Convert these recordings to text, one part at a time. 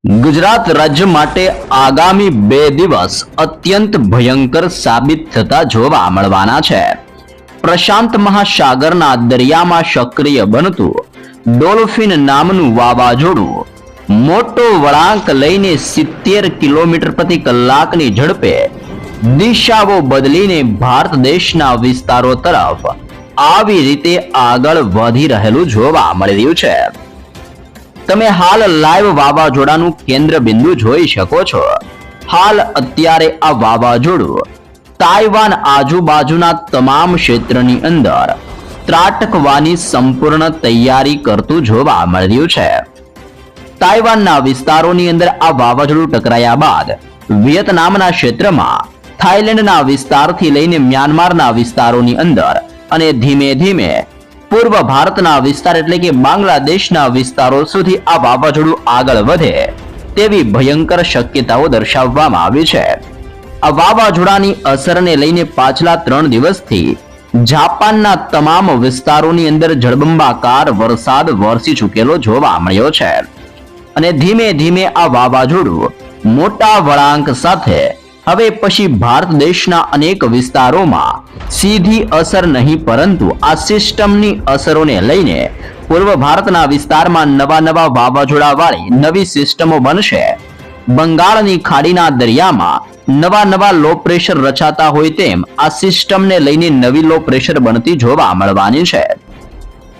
ગુજરાત રાજ્ય માટે આગામી 2 દિવસ અત્યંત ભયંકર સાબિત થતા જોવા મળવાના છે. પ્રશાંત મહાસાગરના દરિયામાં સક્રિય બનતું ડોલ્ફિન નામનું વાવાઝોડું મોટો વળાંક લઈને 70 કિલોમીટર પ્રતિ કલાકની ઝડપે દિશાઓ બદલીને ભારત દેશના વિસ્તારો તરફ આવી રીતે આગળ વધી રહેલું જોવા મળી રહ્યું છે. તમે હાલ લાઈવ વાવાઝોડાનું કેન્દ્ર બિંદુ જોઈ શકો છો. હાલ અત્યારે આ વાવાઝોડું તાઇવાન આજુબાજુના તમામ ક્ષેત્રની અંદર ત્રાટકવાની સંપૂર્ણ તૈયારી કરતું જોવા મળી રહ્યું છે. તાઇવાનના વિસ્તારોની અંદર આ વાવાઝોડું ટકરાયા બાદ વિયેતનામના ક્ષેત્રમાં, થાઈલેન્ડના વિસ્તારથી લઈને મ્યાનમારના વિસ્તારોની અંદર અને ધીમે ધીમે પૂર્વ ભારતના વિસ્તાર એટલે કે બાંગ્લાદેશના વિસ્તારો સુધી આ વાવાઝોડું આગળ વધે તેવી ભયંકર શક્યતાઓ દર્શાવવામાં આવી છે. આ વાવાઝોડાની અસરને લઈને પાછલા 3 દિવસથી જાપાનના તમામ વિસ્તારોની અંદર જળબંબાકાર વરસાદ વરસી ચૂકેલો જોવા મળ્યો છે અને ધીમે ધીમે આ વાવાઝોડું મોટા વળાંક સાથે હવે પછી ભારત દેશના અનેક વિસ્તારોમાં સીધી અસર નહીં પરંતુ આ સિસ્ટમની અસરોને લઈને પૂર્વ ભારતના વિસ્તારમાં નવા વાવાઝોડા વાળી નવી સિસ્ટમો બનશે. બંગાળની ખાડીના દરિયામાં નવા લો પ્રેશર રચાતા હોય તેમ આ સિસ્ટમને લઈને નવી લો પ્રેશર બનતી જોવા મળવાની છે.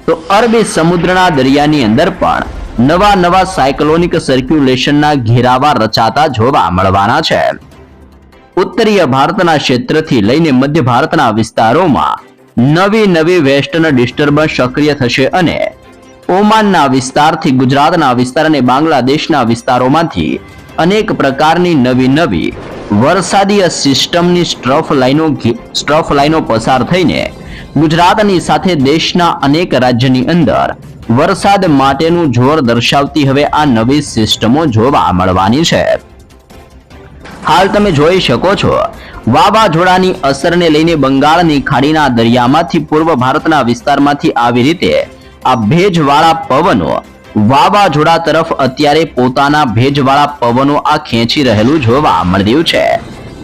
તો અરબી સમુદ્રના દરિયાની અંદર પણ નવા સાયક્લોનિક સર્ક્યુલેશનના ઘેરાવા રચાતા જોવા મળવાના છે. ઉત્તરીય ભારતના ક્ષેત્રથી લઈને મધ્ય ભારતના વિસ્તારોમાં નવી વેસ્ટર્ન ડિસ્ટર્બન્સ સક્રિય થશે અને ઓમાનના વિસ્તારથી ગુજરાતના વિસ્તાર અને બાંગ્લાદેશના વિસ્તારોમાંથી અનેક પ્રકારની નવી વરસાદીય સિસ્ટમની સ્ટ્રફ લાઈનો પસાર થઈને ગુજરાતની સાથે દેશના અનેક રાજ્યની અંદર વરસાદ માટેનું જોર દર્શાવતી હવે આ નવી સિસ્ટમો જોવા મળવાની છે. હાલ તમે જોઈ શકો છો વાવાઝોડાની અસરને લઈને બંગાળની ખાડીના દરિયામાંથી પૂર્વ ભારતના વિસ્તારમાંથી આવી રીતે આ ભેજવાળા પવનો વાવાઝોડા તરફ અત્યારે પોતાના ભેજવાળા પવનો આ ખેંચી રહેલું જોવા મળી રહ્યું છે.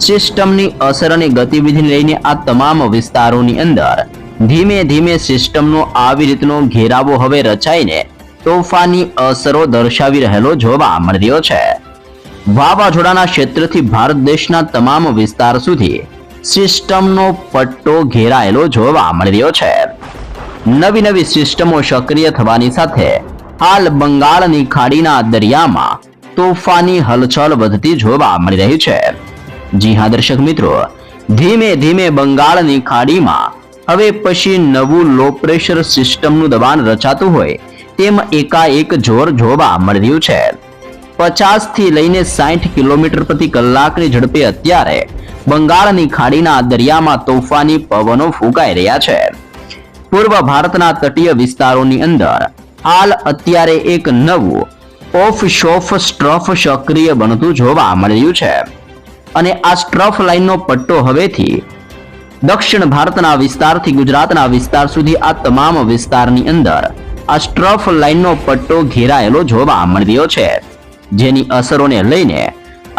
સિસ્ટમની અસર અને ગતિવિધિને લઈને આ તમામ વિસ્તારોની અંદર ધીમે ધીમે સિસ્ટમનો આવી રીતનો ઘેરાવો હવે રચાઈને તોફાની અસરો દર્શાવી રહેલો જોવા મળી રહ્યો છે. વાવાઝોડાના ક્ષેત્રથી ભારત દેશના તમામ વિસ્તાર સુધી સિસ્ટમનો પટ્ટો ઘેરાયેલો જોવા મળી રહ્યો છે. નવી સિસ્ટમો સક્રિય થવાની સાથે હાલ બંગાળની ખાડીના દરિયામાં તોફાની હલચલ વધતી જોવા મળી રહી છે. જી હા દર્શક મિત્રો, ધીમે ધીમે બંગાળની ખાડીમાં હવે પછી નવું લો પ્રેશર સિસ્ટમનું દબાણ રચાતું હોય તેમ એકાએક જોર જોવા મળી રહ્યું છે. 50 થી લઈને 60 કિલોમીટર પ્રતિ કલાકની ઝડપે અત્યારે બંગાળની ખાડીના દરિયામાં તોફાની પવનો ફૂંકાઈ રહ્યા છે. પૂર્વ ભારતના તટીય વિસ્તારોની અંદર હાલ અત્યારે એક નવું ઓફ સ્ટ્રફ સક્રિય બનતું જોવા મળી રહ્યું છે અને આ સ્ટ્રફ લાઈનનો પટ્ટો હવેથી દક્ષિણ ભારતના વિસ્તારથી ગુજરાતના વિસ્તાર સુધી આ તમામ વિસ્તારની અંદર આ સ્ટ્રફ લાઈનનો પટ્ટો ઘેરાયેલો જોવા મળી રહ્યો છે. જેની અસરોને લઈને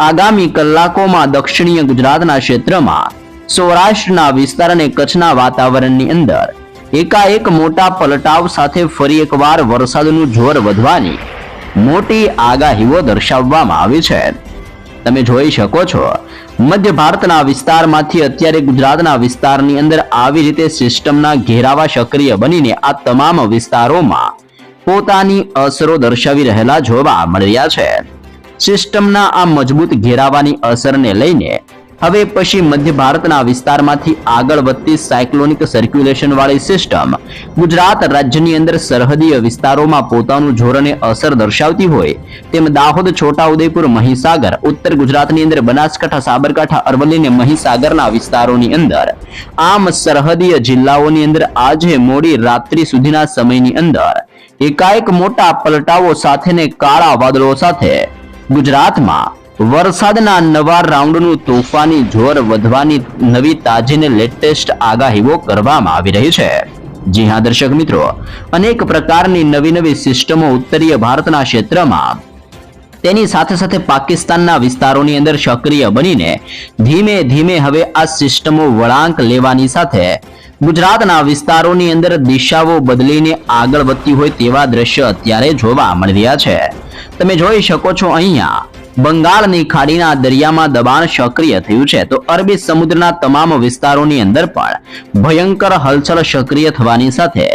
આગામી કલાકોમાં દક્ષિણીય ગુજરાતના ક્ષેત્રમાં, સૌરાષ્ટ્રના વિસ્તાર અને કચ્છના વાતાવરણની અંદર એકાએક મોટા પલટાવ સાથે ફરી એકવાર વરસાદનું જોર વધવાની મોટી આગાહીઓ દર્શાવવામાં આવી છે. તમે જોઈ શકો છો મધ્ય ભારતના વિસ્તારમાંથી અત્યારે ગુજરાતના વિસ્તારની અંદર આવી રીતે સિસ્ટમના ઘેરાવા સક્રિય બનીને આ તમામ વિસ્તારોમાં પોતાની અસરો દર્શાવી રહેલા જોવા મળી રહ્યા છે. સિસ્ટમના આ મજબૂત ઘેરાવાની અસરને લઈને હવે પછી મધ્ય ભારતના વિસ્તારમાંથી આગળ વધતી સાયક્લોનિક સર્ક્યુલેશન વાળી સિસ્ટમ ગુજરાત રાજ્યની અંદર સરહદીય વિસ્તારોમાં પોતાનું જોર અને અસર દર્શાવતી હોય તેમ દાહોદ, છોટાઉદેપુર, મહીસાગર, ઉત્તર ગુજરાતની અંદર બનાસકાંઠા, સાબરકાંઠા, અરવલ્લી અને મહીસાગરના વિસ્તારોની અંદર આમ સરહદીય જિલ્લાઓની અંદર આજે મોડી રાત્રિ સુધીના સમયની અંદર એકાએક મોટા પલટાવો સાથે ને કાળા વાદળો સાથે ગુજરાતમાં વરસાદના નવા રાઉન્ડનું તોફાની જોર વધવાની નવી તાજી ને લેટેસ્ટ આગાહીઓ કરવામાં આવી રહી છે. જી હા દર્શક મિત્રો, અનેક પ્રકારની નવી સિસ્ટમો ઉત્તરીય ભારતના ક્ષેત્રમાં તેની સાથે સાથે પાકિસ્તાનના વિસ્તારોની અંદર સક્રિય બનીને ધીમે ધીમે હવે આ સિસ્ટમો વળાંક લેવાની સાથે ગુજરાતના વિસ્તારોની અંદર દિશાઓ બદલીને આગળ વધતી હોય તેવા દ્રશ્ય અત્યારે જોવા મળી રહ્યા છે. તમે જોઈ શકો છો અહીંયા બંગાળની ખાડીના દરિયામાં દબાણ સક્રિય થયું છે, તો અરબી સમુદ્રના તમામ વિસ્તારોની અંદર પણ ભયંકર હલચલ સક્રિય થવાની સાથે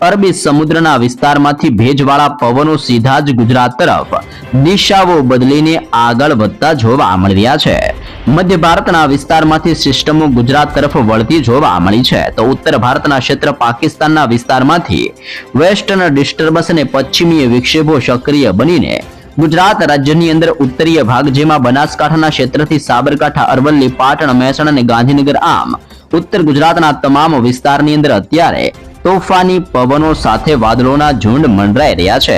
અરબી સમુદ્રના વિસ્તારમાંથી ભેજવાળા પવનો સીધા જ ગુજરાત તરફ દિશાઓ બદલીને આગળ વધતા જોવા મળી રહ્યા છે. મધ્ય ભારતના વિસ્તારમાંથી સિસ્ટમો ગુજરાત તરફ વળતી જોવા મળી છે, તો ઉત્તર ભારતના ક્ષેત્ર પાકિસ્તાનના વિસ્તારમાંથી વેસ્ટર્ન ડિસ્ટર્બન્સ અને પશ્ચિમીય વિક્ષેપો સક્રિય બનીને ગુજરાત રાજ્યની અંદર ઉત્તરીય ભાગ જેમાં બનાસકાંઠાના ક્ષેત્રથી સાબરકાંઠા, અરવલ્લી, પાટણ, મહેસાણા અને ગાંધીનગર આમ ઉત્તર ગુજરાતના તમામ વિસ્તારની અંદર અત્યારે તોફાની પવનો સાથે વાદળોના ઝુંડ મંડરાઈ રહ્યા છે.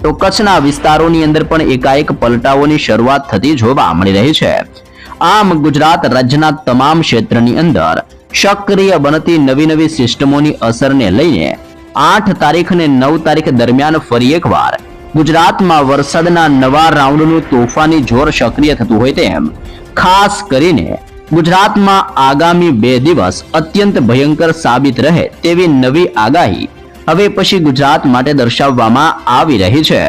તો કચ્છના વિસ્તારોની અંદર પણ એકાએક પલટાઓની શરૂઆત થતી જોવા મળી રહી છે. આમ ગુજરાત રાજ્યના તમામ ક્ષેત્રની અંદર સક્રિય બનતી નવી સિસ્ટમોની અસરને લઈને 8 તારીખ અને 9 તારીખ દરમિયાન ફરી એકવાર ગુજરાતમાં વરસાદના નવા રાઉન્ડનું તોફાની જોર સક્રિય થતું હોય તેમ ખાસ કરીને ગુજરાતમાં આગામી 2 દિવસ અત્યંત ભયંકર સાબિત રહે તેવી નવી આગાહી હવે પછી ગુજરાત માટે દર્શાવવામાં આવી રહી છે.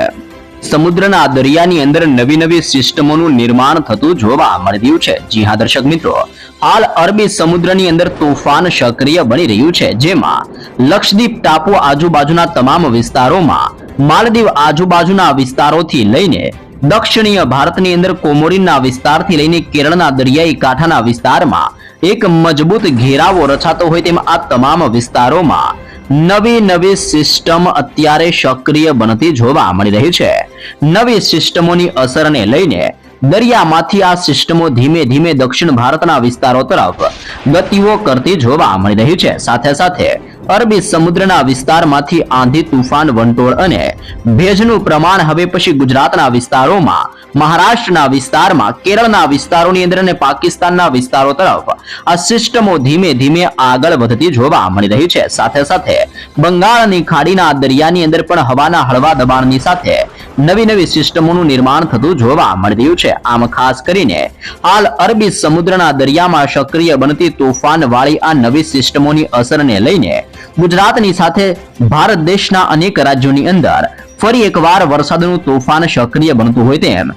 સમુદ્રના દરિયાની અંદર નવી સિસ્ટમોનું નિર્માણ થતું જોવા મળી રહ્યું છે. જી હા દર્શક મિત્રો, હાલ અરબી સમુદ્રની અંદર તોફાન સક્રિય બની રહ્યું છે, જેમાં લક્ષદ્વીપ ટાપુ આજુબાજુના તમામ વિસ્તારોમાં, માલદીવ આજુબાજુના વિસ્તારોથી લઈને દક્ષિણીય ભારતની અંદર કોમોરીનના વિસ્તારથી લઈને કેરળના દરિયાઈ કાંઠાના વિસ્તારમાં એક મજબૂત ઘેરાવો રચાતો હોય તેમ આ તમામ વિસ્તારોમાં નવી સિસ્ટમ અત્યારે સક્રિય બનતી જોવા મળી રહી છે. નવી સિસ્ટમોની અસરને લઈને દરિયામાંથી આ સિસ્ટમો ધીમે ધીમે દક્ષિણ ભારતના વિસ્તારો તરફ ગતિઓ કરતી જોવા મળી રહી છે. સાથે સાથે અરબી સમુદ્રના વિસ્તારમાંથી આંધી, તુફાન, વંટોળ અને ભેજનું પ્રમાણ હવે પછી ગુજરાતના વિસ્તારોમાં, મહારાષ્ટ્રના વિસ્તારમાં, કેરળના વિસ્તારોની અંદર અને પાકિસ્તાનના વિસ્તારો તરફ આ સિસ્ટમો ધીમે ધીમે આગળ વધતી જોવા મળી રહી છે. સાથે સાથે બંગાળની ખાડીના દરિયાની અંદર પણ હવાના હળવા દબાણની સાથે નવી સિસ્ટમોનું નિર્માણ થતું જોવા મળી રહ્યું છે. આમ ખાસ કરીને હાલ અરબી સમુદ્રના દરિયામાં સક્રિય બનતી તોફાન વાળી આ નવી સિસ્ટમોની અસરને લઈને ગુજરાતની સાથે ભારત દેશના અનેક રાજ્યોની અંદર ફરી એકવાર વરસાદનું તોફાન સક્રિય બનતું હોય તેમ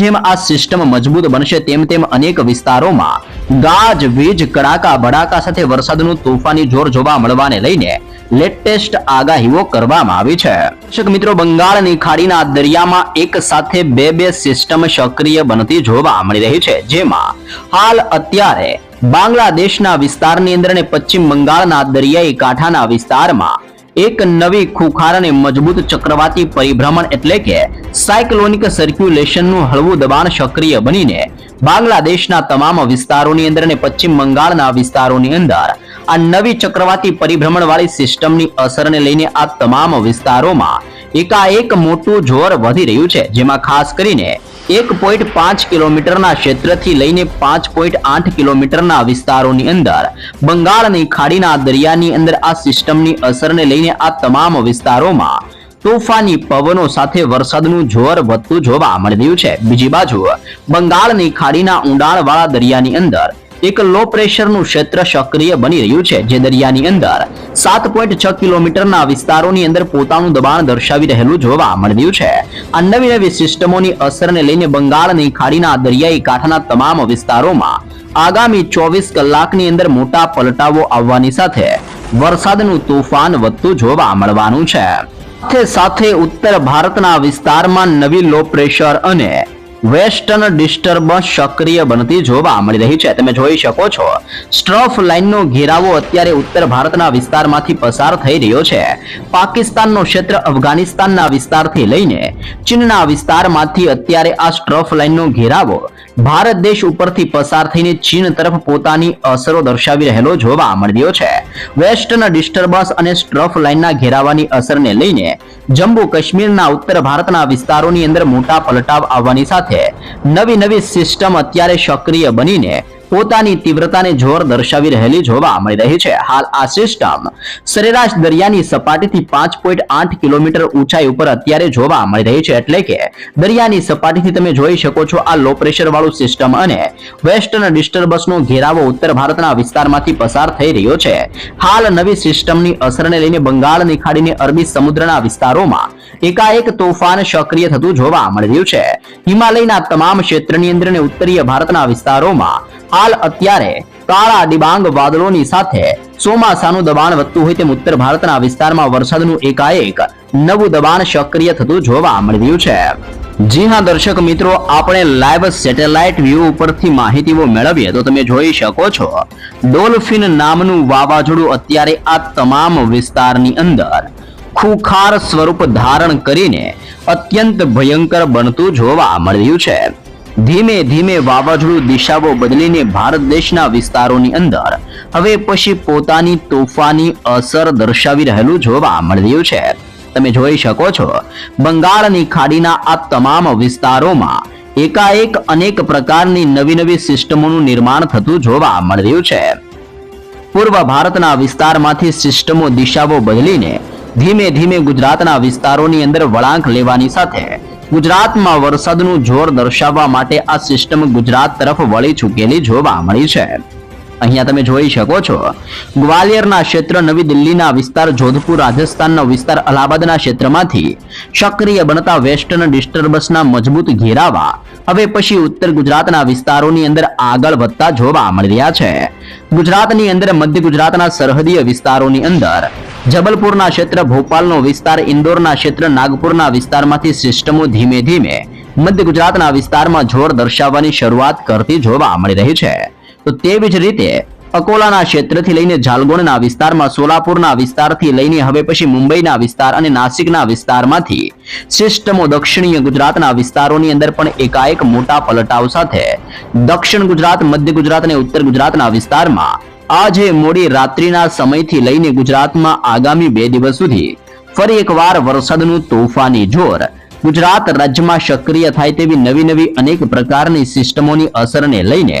જેમ આ સિસ્ટમ મજબૂત બનશે તેમ અનેક વિસ્તારોમાં ગાજ, વીજ, કડાકા ભડાકા સાથે વરસાદનું તોફાની જોર જોવા મળવાને લઈને લેટેસ્ટ આગાહીઓ કરવામાં આવી છે. દર્શક મિત્રો, બંગાળની ખાડીના દરિયામાં એક સાથે બે સિસ્ટમ સક્રિય બનતી જોવા મળી રહી છે, જેમાં હાલ અત્યારે બાંગ્લાદેશના વિસ્તારની અંદર અને પશ્ચિમ બંગાળના દરિયાઈ કાંઠાના વિસ્તારમાં એક નવી ખુખાર અને મજબૂત ચક્રવાતી પરિભ્રમણ એટલે કે સાયક્લોનિક સર્ક્યુલેશનનું હળવું દબાણ સક્રિય બનીને બાંગ્લાદેશના તમામ વિસ્તારોની અંદર અને પશ્ચિમ બંગાળના વિસ્તારોની અંદર આ નવી ચક્રવાતી પરિભ્રમણ વાળી સિસ્ટમની અસરને લઈને આ તમામ વિસ્તારોમાં એકાએક મોટું જોર વધી રહ્યું છે, જેમાં ખાસ કરીને 1.5 કિલોમીટરના ક્ષેત્રથી લઈને 5.8 કિલોમીટરના વિસ્તારોની અંદર બંગાળની ખાડીના દરિયાની અંદર આ સિસ્ટમની અસરને લઈને આ તમામ વિસ્તારોમાં તોફાની પવનો સાથે વરસાદનું જોર વધતું જોવા મળી રહ્યું છે. બીજી બાજુ બંગાળની ખાડીના ઊંડાણવાળા દરિયાની અંદર એક લો પ્રેશરનું ક્ષેત્ર સક્રિય બની રહ્યું છે, જે દરિયાની અંદર 7.6 કિલોમીટરના વિસ્તારોની અંદર પોતાનું દબાણ દર્શાવી રહેલું જોવા મળી રહ્યું છે. આ નવી સિસ્ટમોની અસરને લઈને બંગાળની ખાડીના દરિયાઈ કાંઠાના તમામ વિસ્તારોમાં આગામી 24 કલાકની અંદર મોટા પલટાવો આવવાની સાથે વરસાદનું તોફાન વધતું જોવા મળવાનું છે. સાથે ઉત્તર ભારતના વિસ્તારમાં નવી લો પ્રેશર અને વેસ્ટર્ન ડિસ્ટર્બન્સ સક્રિય બનતી જોવા મળી રહી છે. તમે જોઈ શકો છો સ્ટ્રફ લાઇનનો ઘેરાવો અત્યારે ઉત્તર ભારતના વિસ્તારમાંથી પસાર થઈ રહ્યો છે. પાકિસ્તાનનો ક્ષેત્ર, અફઘાનિસ્તાનના વિસ્તારથી લઈને ચીનના વિસ્તારમાંથી અત્યારે આ સ્ટ્રફ લાઇનનો ઘેરાવો ભારત દેશ ઉપરથી પસાર થઈને ચીન તરફ પોતાની અસરો દર્શાવી રહેલો જોવા મળી રહ્યો છે. વેસ્ટર્ન ડિસ્ટર્બન્સ અને સ્ટ્રફ લાઇનના ઘેરાવાની અસરને લઈને જમ્મુ કાશ્મીરના ઉત્તર ભારતના વિસ્તારોની અંદર મોટા પલટાવ આવવાની સાથે નવી સિસ્ટમ અત્યારે સક્રિય બનીને પોતાની તીવ્રતાને જોર દર્શાવી રહેલી જોવા મળી રહી છે. હાલ આ સિસ્ટમ સરેરાશ દરિયાની સપાટીથી 5.8 કિલોમીટર ઊંચાઈ ઉપર અત્યારે જોવા મળી રહી છે. એટલે કે દરિયાની સપાટીથી તમે જોઈ શકો છો આ લો પ્રેશર વાળું સિસ્ટમ અને વેસ્ટર્ન ડિસ્ટર્બન્સનો ઘેરાવો ઉત્તર ભારતના વિસ્તારમાંથી પસાર થઈ રહ્યો છે. હાલ નવી સિસ્ટમની અસરને લઈને બંગાળની ખાડીને અરબી સમુદ્રના વિસ્તારોમાં એકાએક તોફાન સક્રિય થતું જોવા મળી રહ્યું છે. હિમાલયના તમામ ક્ષેત્રની અંદર અને ઉત્તરીય ભારતના વિસ્તારોમાં હાલ અત્યારે કાળા ડિબાંગ વાદળોની સાથે ચોમાસાનું દબાણ વધતું હોય તેમ ઉત્તર ભારતના વિસ્તારમાં વરસાદનું એકાએક નવું દબાણ સક્રિય થતું જોવા મળી રહ્યું છે. જી હા દર્શક મિત્રો, આપણે લાઈવ સેટેલાઇટ વ્યૂ ઉપરથી માહિતીઓ મેળવીએ તો તમે જોઈ શકો છો ડોલ્ફિન નામનું વાવાઝોડું અત્યારે આ તમામ વિસ્તારની અંદર ખૂંખાર સ્વરૂપ ધારણ કરીને અત્યંત ભયંકર બનતું જોવા મળી રહ્યું છે. ધીમે ધીમે વાવાઝોડું દિશાઓ બદલીને ભારત દેશના વિસ્તારોની અંદર હવે પછી પોતાની તોફાની અસર દર્શાવી રહેલું જોવા મળી રહ્યું છે. તમે જોઈ શકો છો બંગાળની ખાડીના આ તમામ વિસ્તારોમાં એકાએક અનેક પ્રકારની નવી નવી સિસ્ટમોનું નિર્માણ થતું જોવા મળી રહ્યું છે. પૂર્વ ભારતના વિસ્તારમાંથી સિસ્ટમો દિશાઓ બદલીને ધીમે ધીમે ગુજરાતના વિસ્તારોની અંદર વળાંક લેવાની સાથે ગુજરાતમાં વરસાદનું જોર દર્શાવવા માટે આ સિસ્ટમ ગુજરાત તરફ વળી ચૂકેલી જોવા મળી છે. અહીંયા તમે જોઈ શકો છો ગ્વાલિયરના ક્ષેત્ર, નવી દિલ્હીના વિસ્તાર, જોધપુર રાજસ્થાનનો વિસ્તાર, અલ્હાબાદના ક્ષેત્રમાંથી સક્રિય બનતા વેસ્ટર્ન ડિસ્ટર્બન્સના મજબૂત ઘેરાવા હવે પછી ઉત્તર ગુજરાતના વિસ્તારોની અંદર આગળ વધતા જોવા મળી રહ્યા છે. ગુજરાતની અંદર મધ્ય ગુજરાતના સરહદીય વિસ્તારોની અંદર જબલપુરના ક્ષેત્ર, ભોપાલનો વિસ્તાર, ઇન્દોરના ક્ષેત્ર, નાગપુરના વિસ્તારમાંથી સિસ્ટમો ધીમે ધીમે મધ્ય ગુજરાતના વિસ્તારમાં જોર દર્શાવવાની શરૂઆત કરતી જોવા મળી રહી છે. તો તેવી જ રીતે અકોલાના ક્ષેત્રથી લઈને જાલગોનના વિસ્તારમાં, સોલાપુરના વિસ્તારથી લઈને હવે પછી મુંબઈના વિસ્તાર અને નાસિકના વિસ્તારમાંથી સિસ્ટમો દક્ષિણીય ગુજરાતના વિસ્તારોની અંદર પણ એકાએક મોટા પલટાવ સાથે દક્ષિણ ગુજરાત, મધ્ય ગુજરાત અને ઉત્તર ગુજરાતના વિસ્તારમાં આજે મોડી રાત્રિના સમયથી લઈને ગુજરાતમાં આગામી 2 દિવસ સુધી ફરી એકવાર વરસાદનું તોફાની જોર ગુજરાત રાજ્યમાં સક્રિય થાય તેવી નવી અનેક પ્રકારની સિસ્ટમોની અસરને લઈને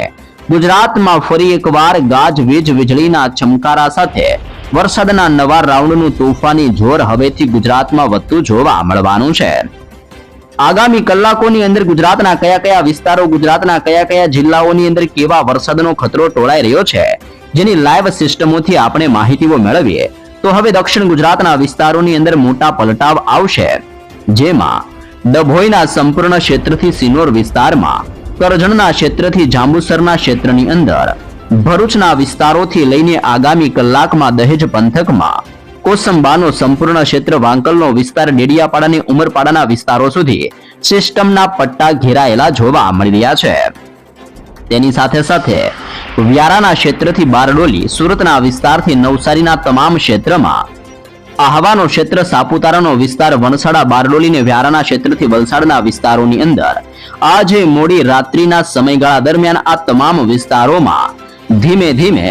ગુજરાતમાં ફરી એકવાર ગાજવીજ વીજળીના ચમકારા સાથે વરસાદના નવા રાઉન્ડનું તોફાની જોર હવેથી ગુજરાતમાં વધતું જોવા મળવાનું છે. આગામી કલાકોની અંદર ગુજરાતના કયા વિસ્તારો, ગુજરાતના કયા જિલ્લાઓની અંદર કેવા વરસાદનો ખતરો ટોળાઈ રહ્યો છે જેની લાઈવ સિસ્ટમોથી આપણે માહિતીઓ મેળવીએ તો હવે દક્ષિણ ગુજરાતના વિસ્તારોની અંદર મોટા પલટાવ આવશે. જેમાં ડભોઈના સંપૂર્ણ ક્ષેત્રથી સિનોર વિસ્તારમાં, કરજણના ક્ષેત્રથી જાંબુસરના ક્ષેત્રની અંદર, ભરૂચના વિસ્તારોથી લઈને આગામી કલાકમાં દહેજ પંથકમાં, કોસંબાનો સંપૂર્ણ ક્ષેત્ર, વાંકલનો વિસ્તાર, ડેડિયાપાડા અને ઉમરપાડાના વિસ્તારો સુધી સિસ્ટમના પટ્ટા ઘેરાયેલા જોવા મળી રહ્યા છે. તેની સાથે સાથે વ્યારાના ક્ષેત્રથી બારડોલી, સુરતના વિસ્તારથી નવસારીના તમામ ક્ષેત્રમાં, આહવાનો ક્ષેત્ર, સાપુતારાનો વિસ્તાર, વણસાડા, બારડોલી અને વ્યારાના ક્ષેત્રથી વલસાડના વિસ્તારોની અંદર આજે મોડી રાત્રિના સમયગાળા દરમિયાન આ તમામ વિસ્તારોમાં ધીમે ધીમે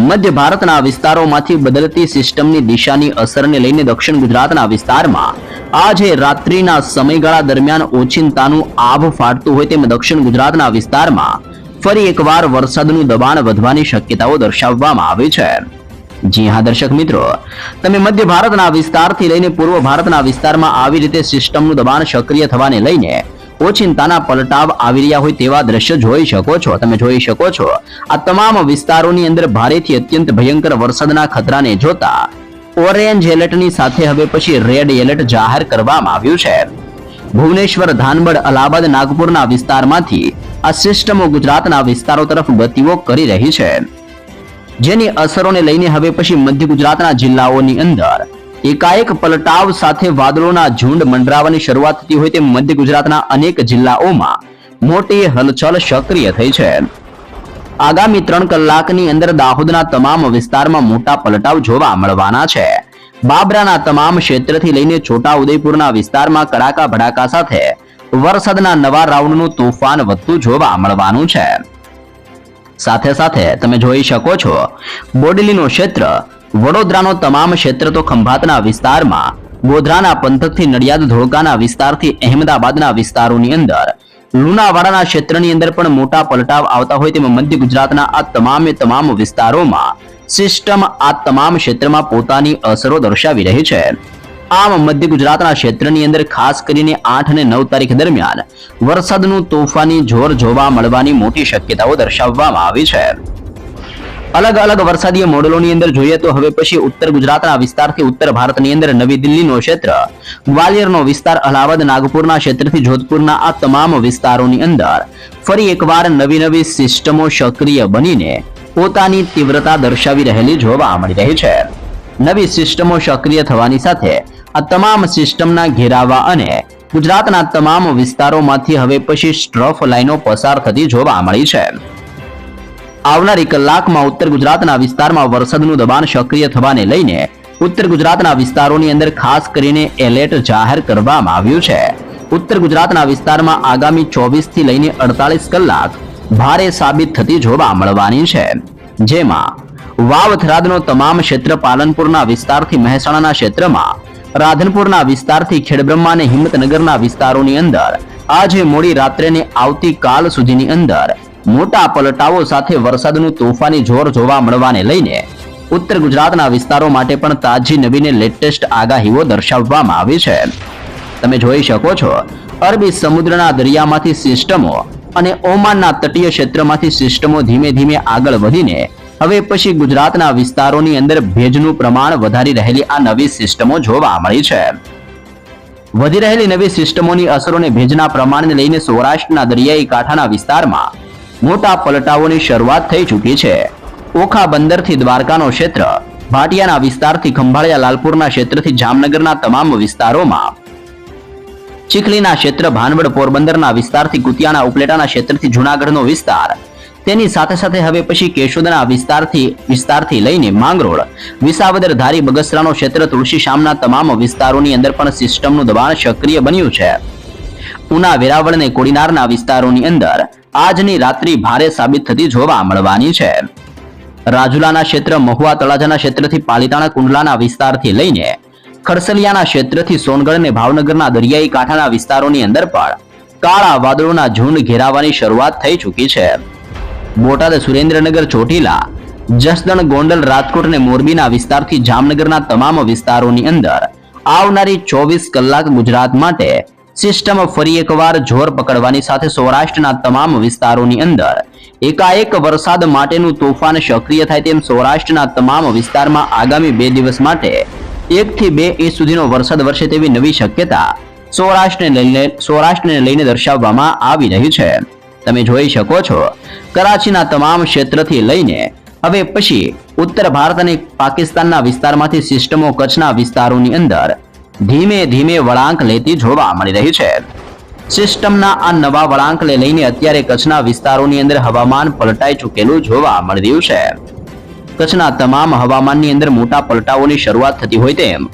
મધ્ય ભારતના વિસ્તારોમાંથી બદલતી સિસ્ટમની દિશાની અસરને લઈને દક્ષિણ ગુજરાતના વિસ્તારમાં આજે રાત્રિના સમયગાળા દરમિયાન ઓચિંતાનું આભ ફાટતું હોય તેમ દક્ષિણ ગુજરાતના વિસ્તારમાં ફરી એકવાર વરસાદનું દબાણ વધવાની શક્યતાઓ દર્શાવવામાં આવી છે. જી હા દર્શક મિત્રો, તમે મધ્ય ભારતના વિસ્તારથી લઈને પૂર્વ ભારતના વિસ્તારમાં આવી રીતે સિસ્ટમનું દબાણ સક્રિય થવાને લઈને ઓચિંતાના પલટાવ આવી રહ્યા હોય તેવા દ્રશ્ય જોઈ શકો છો. તમે જોઈ શકો છો આ તમામ વિસ્તારોની અંદર ભારેથી અત્યંત ભયંકર વરસાદના ખતરાને જોતા ઓરેન્જ એલર્ટની સાથે હવે પછી રેડ એલર્ટ જાહેર કરવામાં આવ્યું છે. ભુવનેશ્વર, ધાનબડ, અલ્હાબાદ, નાગપુરના વિસ્તારમાંથી આ સિસ્ટમો ગુજરાતના વિસ્તારો તરફ ગતિઓ કરી રહી છે, જેની અસરોને લઈને હવે પછી મધ્ય ગુજરાતના જિલ્લાઓની અંદર એકાએક પલટાવ સાથે વાદળોના ઝુંડ મંડરાવાની શરૂઆત થતી હોય તેમ મધ્ય ગુજરાતના અનેક જિલ્લાઓમાં મોટી હલચલ સક્રિય થઈ છે. આગામી 3 કલાકની અંદર દાહોદના તમામ વિસ્તારમાં મોટા પલટાવ જોવા મળવાના છે. બાબરાના તમામ ક્ષેત્રથી લઈને છોટા ઉદેપુરના વિસ્તારમાં કડાકા ભડાકા સાથે વરસાદના નવા રાઉન્ડનું તોફાન વધતું જોવા મળવાનું છે. સાથે સાથે તમે જોઈ શકો છો બોડેલીનો ક્ષેત્ર, વડોદરાનો તમામ ક્ષેત્ર, તો ખંભાતના વિસ્તારમાં, ગોધરાના પંથકથી નડિયાદ, ધોળકાના વિસ્તારથી અહેમદાબાદના વિસ્તારોની અંદર લુણાવાડાના ક્ષેત્રની અંદર પણ મોટા પલટાવ આવતા હોય તેમાં મધ્ય ગુજરાતના આ તમામ વિસ્તારોમાં સિસ્ટમ આ તમામ ક્ષેત્રમાં પોતાની અસરો દર્શાવી રહી છે. આમ મધ્ય ગુજરાતના ક્ષેત્રની અંદર ખાસ કરીને 8 અને 9 તારીખ દરમિયાન વરસાદનું તોફાની જોર જોવા મળવાની મોટી શક્યતાઓ દર્શાવવામાં આવી છે. અલગ અલગ વરસાદીય મોડેલોની અંદર જોઈએ તો હવે પછી ઉત્તર ગુજરાતના વિસ્તારથી ઉત્તર ભારતની અંદર નવી દિલ્હીનો ક્ષેત્ર, ગ્વાલિયરનો વિસ્તાર, અલ્હાબાદ, નાગપુરના ક્ષેત્રથી જોધપુરના આ તમામ વિસ્તારોની અંદર ફરી એકવાર નવી સિસ્ટમો સક્રિય બનીને પોતાની તીવ્રતા દર્શાવી રહેલી જોવા મળી રહી છે. નવી સિસ્ટમો સક્રિય થવાની સાથે આ તમામ સિસ્ટમના ઘેરાવા અને ગુજરાતના તમામ વિસ્તારોમાંથી હવે પછી સ્ટ્રફ લાઈનો પસાર થતી જોવા મળી છે. આવનારી કલાકમાં ઉત્તર ગુજરાતના વિસ્તારમાં વરસાદનું દબાણ સક્રિય થવાને લઈને ઉત્તર ગુજરાતના વિસ્તારોની અંદર ખાસ કરીને એલર્ટ જાહેર કરવામાં આવ્યું છે. ઉત્તર ગુજરાતના વિસ્તારમાં આગામી 24 થી લઈને 48 કલાક ભારે સાબિત થતી જોવા મળવાની છે. જેમાં વાવ થરાદનો તમામ ક્ષેત્ર, પાલનપુરના વિસ્તારથી મહેસાણાના ક્ષેત્રમાં, રાધનપુરના વિસ્તારથી ખેડબ્રહ્મા અને હિંમતનગરના વિસ્તારોની અંદર આજે મોડી રાત્રે ને આવતીકાલ સુધીની અંદર મોટા પલટાઓ સાથે વરસાદનું તોફાની જોર જોવા મળવાને લઈને ઉત્તર ગુજરાતના વિસ્તારો માટે પણ તાજી નવીને લેટેસ્ટ આગાહીઓ દર્શાવવામાં આવી છે. તમે જોઈ શકો છો, અરબી સમુદ્રના દરિયામાંથી સિસ્ટમો અને ઓમાનના તટીય ક્ષેત્રમાંથી સિસ્ટમો ધીમે આગળ વધીને હવે પછી ગુજરાતના વિસ્તારોની અંદર ભેજનું પ્રમાણ વધારી રહેલી આ નવી સિસ્ટમો જોવા મળી છે. વધી રહેલી નવી સિસ્ટમોની અસરોને ભેજના પ્રમાણને લઈને સૌરાષ્ટ્રના દરિયાઈ કાંઠાના વિસ્તારમાં મોટા પલટાઓની શરૂઆત થઈ ચૂકી છે. ઓખા બંદરથી દ્વારકાનો ક્ષેત્ર, ભાટિયાના વિસ્તારથી ખંભાળિયા, લાલપુરના ક્ષેત્રથી જામનગરના તમામ વિસ્તારોમાં, ચીખલીના ક્ષેત્ર, ભાનવડ, પોરબંદરના વિસ્તારથી કુતિયાના ઉપલેટાના ક્ષેત્રથી જૂનાગઢનો વિસ્તાર, તેની સાથે હવે પછી કેશોદના વિસ્તારથી લઈને માંગરોળ, વિસાવદર, ધારી, બગસરાનો ક્ષેત્ર, તુલસીશામના તમામ વિસ્તારોની અંદર પણ સિસ્ટમનું દબાણ સક્રિય બન્યું છે. ઉના, વેરાવળ અને કોડીનારના વિસ્તારોની અંદર આજની રાત્રિ ભારે સાબિત થતી જોવા મળવાની છે. રાજુલાના ક્ષેત્ર, મહુવા, તળાજાના ક્ષેત્રથી પાલીતાણા, કુંડલાના વિસ્તારથી લઈને ખરસલિયાના ક્ષેત્રથી સોનગઢ અને ભાવનગરના દરિયાઈ કાંઠાના વિસ્તારોની અંદર પણ કાળા વાદળોના ઝુંડ ઘેરાવાની શરૂઆત થઈ ચૂકી છે. બોટાદ, સુરેન્દ્રનગર, ચોટીલા, જસદણ, ગોંડલ, રાજકોટ અને મોરબીના વિસ્તારથી જામનગરના તમામ વિસ્તારોની અંદર આવનારી 24 કલાક ગુજરાત માટે સિસ્ટમ ફરી એકવાર જોર પકડવાની સાથે સૌરાષ્ટ્રના તમામ વિસ્તારોની અંદર એકાએક વરસાદ માટેનું તોફાન સક્રિય થાય તેમ સૌરાષ્ટ્રના તમામ વિસ્તારમાં આગામી 2 દિવસ માટે 1 થી 2 ઇંચ સુધીનો વરસાદ વરસે તેવી નવી શક્યતા સૌરાષ્ટ્રને લઈને દર્શાવવામાં આવી રહી છે. તમે જોઈ શકો છો, કરાચીના તમામ ક્ષેત્રથી લઈને હવે પછી ઉત્તર ભારત અને પાકિસ્તાનના વિસ્તારમાંથી સિસ્ટમો કચ્છના વિસ્તારોની અંદર ધીમે વળાંક લેતી જોવા મળી રહી છે. સિસ્ટમના આ નવા વળાંકને લઈને અત્યારે કચ્છના વિસ્તારોની અંદર હવામાન પલટાઈ ચૂકેલું જોવા મળી રહ્યું છે. કચ્છના તમામ હવામાનની અંદર મોટા પલટાઓની શરૂઆત થતી હોય તેમ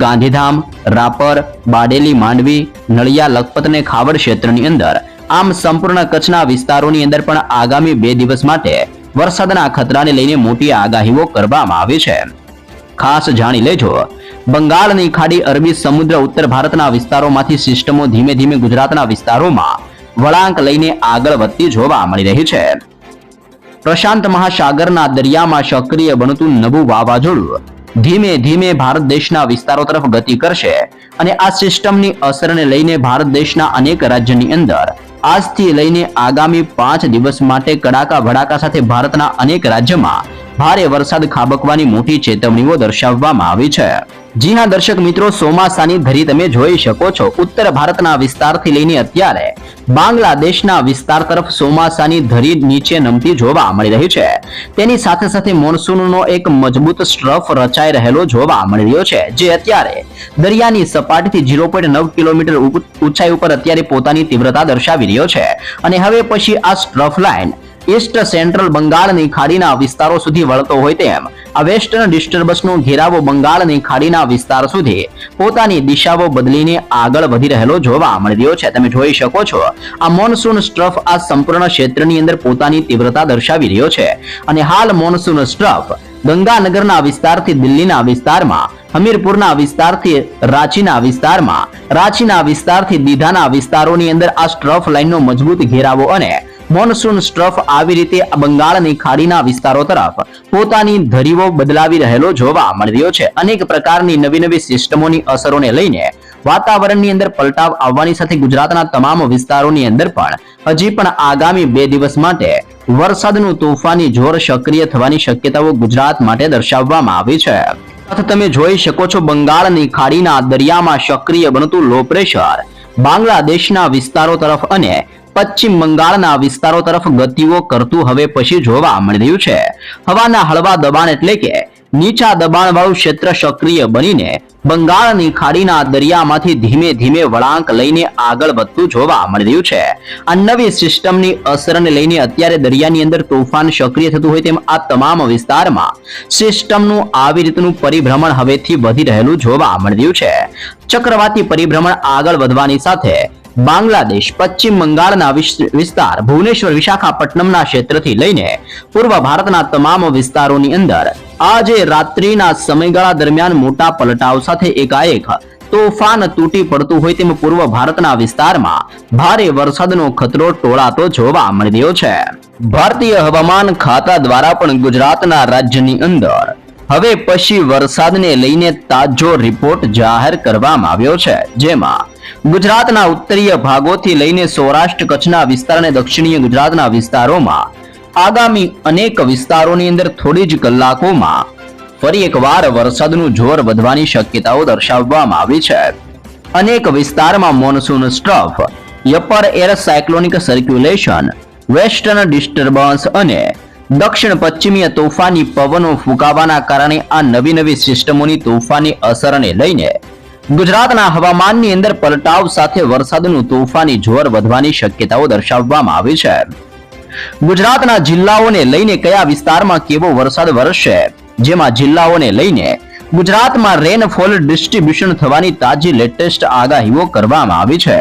ગાંધીધામ, રાપર, બારડોલી, માંડવી, નળિયા, લખપત અને ખાવડ ક્ષેત્રની અંદર આમ સંપૂર્ણ કચ્છના વિસ્તારોની અંદર પણ આગામી 2 દિવસ માટે વરસાદના ખતરાને લઈને મોટી આગાહીઓ કરવામાં આવી છે. ખાસ જાણી લેજો, બંગાળની ખાડી, અરબી સમુદ્ર, ઉત્તર ભારતના વિસ્તારોમાંથી સિસ્ટમો ધીમે ગુજરાતના વિસ્તારોમાં વળાંક લઈને આગળ વધતી જોવા મળી રહી છે. પ્રશાંત મહાસાગરના દરિયામાં સક્રિય બનતું નવું વાવાઝોડું ધીમે ભારત દેશના વિસ્તારો તરફ ગતિ કરશે અને આ સિસ્ટમની અસરને લઈને ભારત દેશના અનેક રાજ્યની અંદર આજથી લઈને આગામી 5 દિવસ માટે કડાકા ભડાકા સાથે ભારતના અનેક રાજ્યમાં ભારે વરસાદ ખાબકવાની મોટી ચેતવણીઓ દર્શાવવામાં આવી છે. જી હા દર્શક મિત્રો, ચોમાસાની ધરી તમે જોઈ શકો છો. ઉત્તર ભારતના વિસ્તારથી લઈને અત્યારે બાંગ્લાદેશના વિસ્તાર તરફ ચોમાસાની ધરી નીચે નમતી જોવા મળી રહી છે. તેની સાથે મોન્સૂનનો એક મજબૂત સ્ટ્રફ રચાઈ રહેલો જોવા મળી રહ્યો છે, જે અત્યારે દરિયાની સપાટીથી 0.9 કિલોમીટર ઊંચાઈ ઉપર અત્યારે પોતાની તીવ્રતા દર્શાવી રહ્યો છે. અને હવે પછી આ સ્ટ્રફ લાઇન ઈસ્ટ સેન્ટ્રલ બંગાળની ખાડીના વિસ્તારો સુધી વળતો હોય તેમ આ વેસ્ટર્ન ડિસ્ટર્બન્સનો ઘેરાવો બંગાળની ખાડીના વિસ્તાર સુધી પોતાની દિશાઓ બદલીને આગળ વધી રહેલો જોવા મળી રહ્યો છે. તમે જોઈ શકો છો, આ મોન્સૂન સ્ટ્રફ આ સંપૂર્ણ ક્ષેત્રની અંદર પોતાની તીવ્રતા દર્શાવી રહ્યો છે. અને હાલ મોન્સૂન સ્ટ્રફ ગંગાનગરના વિસ્તારથી દિલ્હીના વિસ્તારમાં હમીરપુરના વિસ્તારથી રાંચીના વિસ્તારથી દીઘાના વિસ્તારોની અંદર આ સ્ટ્રફ લાઇનનો મજબૂત ઘેરાવો અને મોનસૂન સ્ટ્રફ આવી રીતે બંગાળની ખાડીના વિસ્તારો તરફ પોતાની ધરીઓ બદલાવી રહેલો જોવા મળી રહ્યો છે. અનેક પ્રકારની નવી સિસ્ટમોની અસરોને લઈને વાતાવરણની અંદર પલટાવ આવવાની સાથે ગુજરાતના તમામ વિસ્તારોની અંદર પણ હજી પણ આગામી 2 દિવસ માટે વરસાદનું તોફાની જોર સક્રિય થવાની શક્યતાઓ ગુજરાત માટે દર્શાવવામાં આવી છે. તમે જોઈ શકો છો, બંગાળની ખાડીના દરિયામાં સક્રિય બનતું લો પ્રેશર બાંગ્લાદેશના વિસ્તારો તરફ અને પશ્ચિમ બંગાળના વિસ્તારો તરફ ગતિઓ કરતું હવે પછી જોવા મળી રહ્યું છે. હવાના હળવા દબાણ એટલે કે નીચા દબાણવાળું ક્ષેત્ર સક્રિય બનીને બંગાળની ખાડીના દરિયામાંથી ધીમે ધીમે વળાંક લઈને આગળ વધતું જોવા મળી રહ્યું છે. આ નવી સિસ્ટમની અસરને લઈને અત્યારે દરિયાની અંદર તોફાન સક્રિય થતું હોય તેમ આ તમામ વિસ્તારમાં સિસ્ટમનું આવી રીતનું પરિભ્રમણ હવેથી વધી રહેલું જોવા મળી રહ્યું છે. ચક્રવાતી પરિભ્રમણ આગળ વધવાની સાથે બાંગ્લાદેશ, પશ્ચિમ બંગાળના વિસ્તાર, ભુવનેશ્વર, વિશાખાપટ્ટનમના ક્ષેત્રથી લઈને પૂર્વ ભારતના તમામ વિસ્તારોની અંદર આજે રાત્રિના સમયગાળા દરમિયાન મોટા પલટાવ સાથે એકાએક તોફાન તૂટી પડતું હોય તેમ પૂર્વ ભારતના વિસ્તારમાં ભારે વરસાદનો ખતરો ટોળાતો જોવા મળી રહ્યો છે. ભારતીય હવામાન ખાતા દ્વારા પણ ગુજરાતના રાજ્યની અંદર હવે પછી વરસાદને લઈને તાજો રિપોર્ટ જાહેર કરવામાં આવ્યો છે. જેમાં ગુજરાતના ઉત્તરીય ભાગોથી લઈને સૌરાષ્ટ્ર, કચ્છના વિસ્તાર અને દક્ષિણીય ગુજરાતના વિસ્તારોમાં આગામી અનેક વિસ્તારોની અંદર થોડી જ કલાકોમાં ફરી એકવાર વરસાદનું જોર વધવાની શક્યતાઓ દર્શાવવામાં આવી છે. અનેક વિસ્તારમાં monsoon trough, upper air cyclonic circulation, western disturbance અને દક્ષિણ પશ્ચિમીય તોફાની પવનો ફૂંકાવાના કારણે આ નવી સિસ્ટમોની તોફાની અસરને લઈને ગુજરાતના હવામાનની અંદર પલટાવ સાથે વરસાદનું તોફાની જોર વધવાની શક્યતાઓ દર્શાવવામાં આવી છે. ગુજરાતના જિલ્લાઓને લઈને કયા વિસ્તારમાં કેવો વરસાદ વરસશે, જેમાં જિલ્લાઓને લઈને ગુજરાતમાં રેનફોલ ડિસ્ટ્રીબ્યુશન થવાની તાજી લેટેસ્ટ આગાહીઓ કરવામાં આવી છે.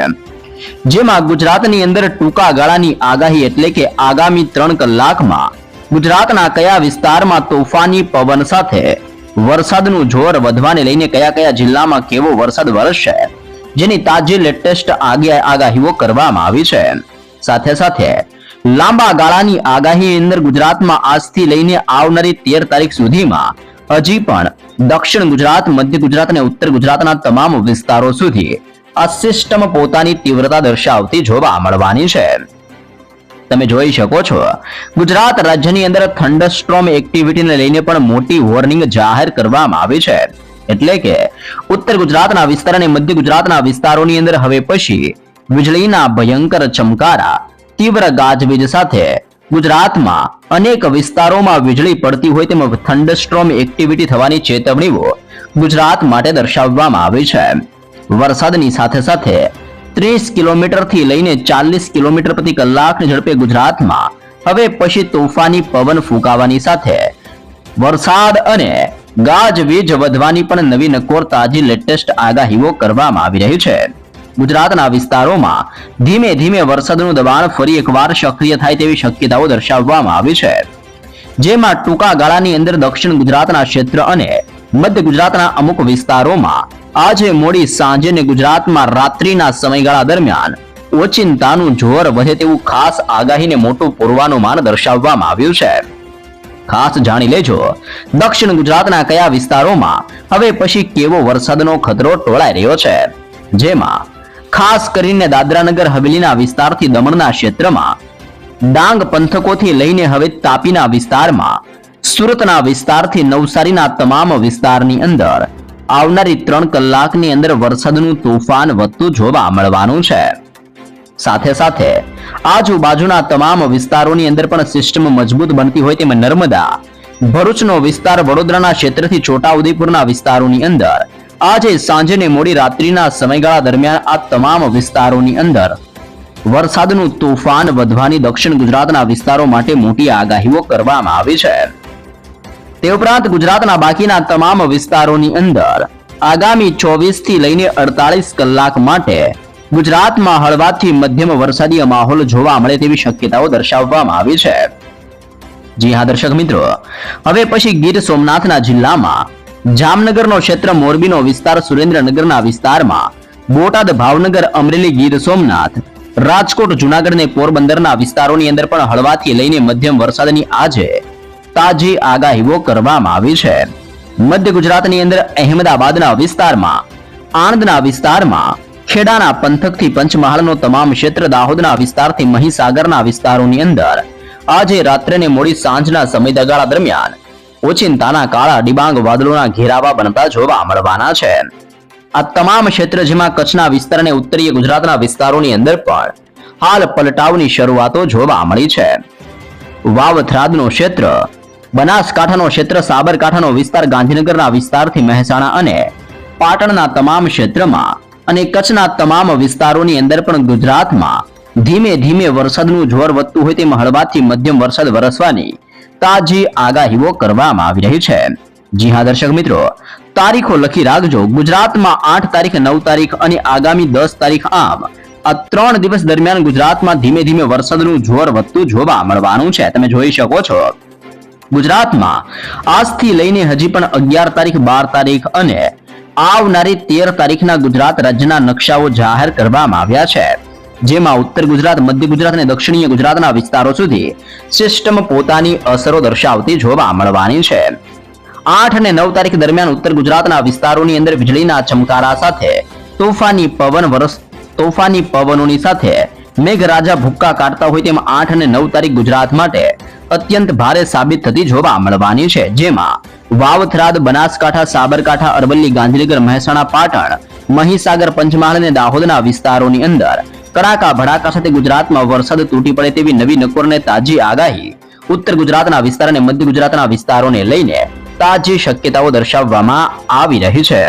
જેમાં ગુજરાતની અંદર ટૂંકા ગાળાની આગાહી એટલે કે આગામી 3 કલાકમાં ગુજરાતના કયા વિસ્તારમાં તોફાની પવન સાથે વરસાદનું જોર વધવાને લઈને કયા જિલ્લામાં કેવો વરસાદ વરસશે, જેની તાજી લેટેસ્ટ આગાહીઓ કરવામાં આવી છે. સાથે લાંબા ગાળાની આગાહી અંદર ગુજરાતમાં આજથી લઈને આવનારી 13 તારીખ સુધીમાં હજી પણ દક્ષિણ ગુજરાત, મધ્ય ગુજરાત અને ઉત્તર ગુજરાતના તમામ વિસ્તારો સુધી આ સિસ્ટમ પોતાની તીવ્રતા દર્શાવતી જોવા મળવાની છે. તમે જોઈ શકો છો, ગુજરાત રાજ્યની અંદર થંડરસ્ટ્રોમ એક્ટિવિટીને લઈને પણ મોટી વોર્નિંગ જાહેર કરવામાં આવી છે. એટલે કે ઉત્તર ગુજરાતના વિસ્તાર અને મધ્ય ગુજરાતના વિસ્તારોની અંદર હવે પછી વીજળીના ભયંકર ચમકારા, તીવ્ર ગાજવીજ સાથે ગુજરાતમાં અનેક વિસ્તારોમાં વીજળી પડતી હોય તેમ થંડરસ્ટ્રોમ એક્ટિવિટી થવાની ચેતવણીઓ ગુજરાત માટે દર્શાવવામાં આવી છે. વરસાદની સાથે 30 કિલોમીટરથી લઈને 40 કિલોમીટર પ્રતિ કલાકની ઝડપે ગુજરાતમાં હવે પછી તોફાની પવન ફૂંકાવાની સાથે વરસાદ અને ગાજવીજ વધવાની પણ નવી નકોર તાજી લેટેસ્ટ આગાહીઓ કરવામાં આવી રહી છે. ગુજરાતના વિસ્તારોમાં ધીમે ધીમે વરસાદનું દબાણ ફરી એકવાર સક્રિય થાય તેવી શક્યતાઓ દર્શાવવામાં આવી છે. જેમાં ટૂંકા ગાળાની અંદર દક્ષિણ ગુજરાતના ક્ષેત્ર અને મધ્ય ગુજરાતના અમુક વિસ્તારોમાં આજે મોડી સાંજે ને ગુજરાતમાં રાત્રિના સમયગાળા દરમિયાન ઓચિંતાનું જોર વધે તેવું ખાસ આગાહીને મોટું પૂર્વાનુમાન દર્શાવવામાં આવ્યું છે. ખાસ જાણી લેજો, દક્ષિણ ગુજરાતના કયા વિસ્તારોમાં હવે પછી કેવો વરસાદનો ખતરો ટોળાઈ રહ્યો છે. જેમાં ખાસ કરીને દાદરાનગર હવેલીના વિસ્તારથી દમણના ક્ષેત્રમાં, ડાંગ પંથકોથી લઈને હવે તાપીના વિસ્તારમાં, સુરતના વિસ્તારથી નવસારીના તમામ વિસ્તારની અંદર આવનારી 3 કલાકની અંદર વરસાદનું તોફાન વધતું જોવા મળવાનું છે. સાથે આજુબાજુના તમામ વિસ્તારોની અંદર પણ સિસ્ટમ મજબૂત બનતી હોય તેમ નર્મદા, ભરૂચનો વિસ્તાર, વડોદરાના ક્ષેત્રથી છોટાઉદેપુરના વિસ્તારોની અંદર આજે સાંજે ને મોડી રાત્રિના સમયગાળા દરમિયાન આ તમામ વિસ્તારોની અંદર વરસાદનું તોફાન વધવાની દક્ષિણ ગુજરાતના વિસ્તારો માટે મોટી આગાહીઓ કરવામાં આવી છે. તે ઉપરાંત ગુજરાતના બાકીના તમામ વિસ્તારોની અંદર આગામી 24 થી લઈને 48 કલાક માટે ગુજરાતમાં હળવાથી મધ્યમ વરસાદી માહોલ જોવા મળે તેવી શક્યતાઓ દર્શાવવામાં આવી છે. જી હા દર્શક મિત્રો, હવે પછી ગીર સોમનાથના જિલ્લામાં જામનગરનો ક્ષેત્ર, મોરબીનો વિસ્તાર, સુરેન્દ્રનગરના વિસ્તારમાં, બોટાદ, ભાવનગર, અમરેલી, ગીર સોમનાથ, રાજકોટ, જુનાગઢ અને પોરબંદરના વિસ્તારોની અંદર પણ હળવાથી લઈને મધ્યમ વરસાદની આજે તાજી આગાહીઓ કરવામાં આવી છે. મધ્ય ગુજરાતની અંદર અહેમદાબાદના વિસ્તારમાં, આણંદના વિસ્તારમાં, ખેડાના પંથકથી પંચમહાલનો તમામ ક્ષેત્ર, દાહોદના વિસ્તારથી મહીસાગરના વિસ્તારોની અંદર આજે રાત્રે ને મોડી સાંજના સમયગાળા દરમિયાન ઓચિંતાના કાળા ડિબાંગ વાદળોના ઘેરાવા બનતા જોવા મળવાના છે. આ તમામ ક્ષેત્ર, જેમાં કચ્છના વિસ્તાર અને ઉત્તરીય ગુજરાતના વિસ્તારોની અંદર પણ હાલ પલટાવની શરૂઆતો જોવા મળી છે. વાવથરાદનો ક્ષેત્ર, બનાસકાંઠાનો ક્ષેત્ર, સાબરકાંઠાનો વિસ્તાર, ગાંધીનગરના વિસ્તારથી મહેસાણા અને પાટણના તમામ ક્ષેત્રમાં અને કચ્છના તમામ વિસ્તારોની અંદર પણ ગુજરાતમાં ધીમે ધીમે વરસાદનું જોર વધતું હોય તેમ હળવાથી મધ્યમ વરસાદ વરસવાની તાજી આગાહીઓ કરવામાં આવી રહી છે. જી હા દર્શક મિત્રો, તારીખો લખી રાખજો. ગુજરાતમાં 8 તારીખ, 9 તારીખ અને આગામી 10 તારીખ, આમ આ 3 દિવસ દરમિયાન ગુજરાતમાં ધીમે ધીમે વરસાદનું જોર વધતું જોવા મળવાનું છે. તમે જોઈ શકો છો ગુજરાતમાં આજથી લઈને હજી પણ 11 તારીખ, 12 તારીખ અને આવનારી 13 તારીખના ગુજરાત રાજ્યના નકશાઓ જાહેર કરવામાં આવ્યા છે, જેમાં ઉત્તર ગુજરાત, મધ્ય ગુજરાત અને દક્ષિણીય ગુજરાતના વિસ્તારો સુધી સિસ્ટમ પોતાની અસરો દર્શાવતી જોવા મળવાની છે. 8 અને 9 તારીખ દરમિયાન ઉત્તર ગુજરાતના વિસ્તારોની અંદર વીજળીના ચમકારા સાથે તોફાની પવનોની સાથે મેઘરાજા ભૂક્કા કાઢતા હોય તેમ 8 અને 9 તારીખ ગુજરાત માટે અત્યંત ભારે સાબિત થતી જોવા મળવાની છે, જેમાં વાવથરાદ, બનાસકાંઠા, સાબરકાંઠા, અરવલ્લી, ગાંધીનગર, મહેસાણા, પાટણ, મહીસાગર, પંચમહાલ અને દાહોદના વિસ્તારોની અંદર કડાકા ભડાકા સાથે ગુજરાતમાં વરસાદ તૂટી પડે તેવી નવી નકોર અને તાજી આગાહી ઉત્તર ગુજરાતના વિસ્તાર અને મધ્ય ગુજરાતના વિસ્તારોને લઈને તાજી શક્યતાઓ દર્શાવવામાં આવી રહી છે.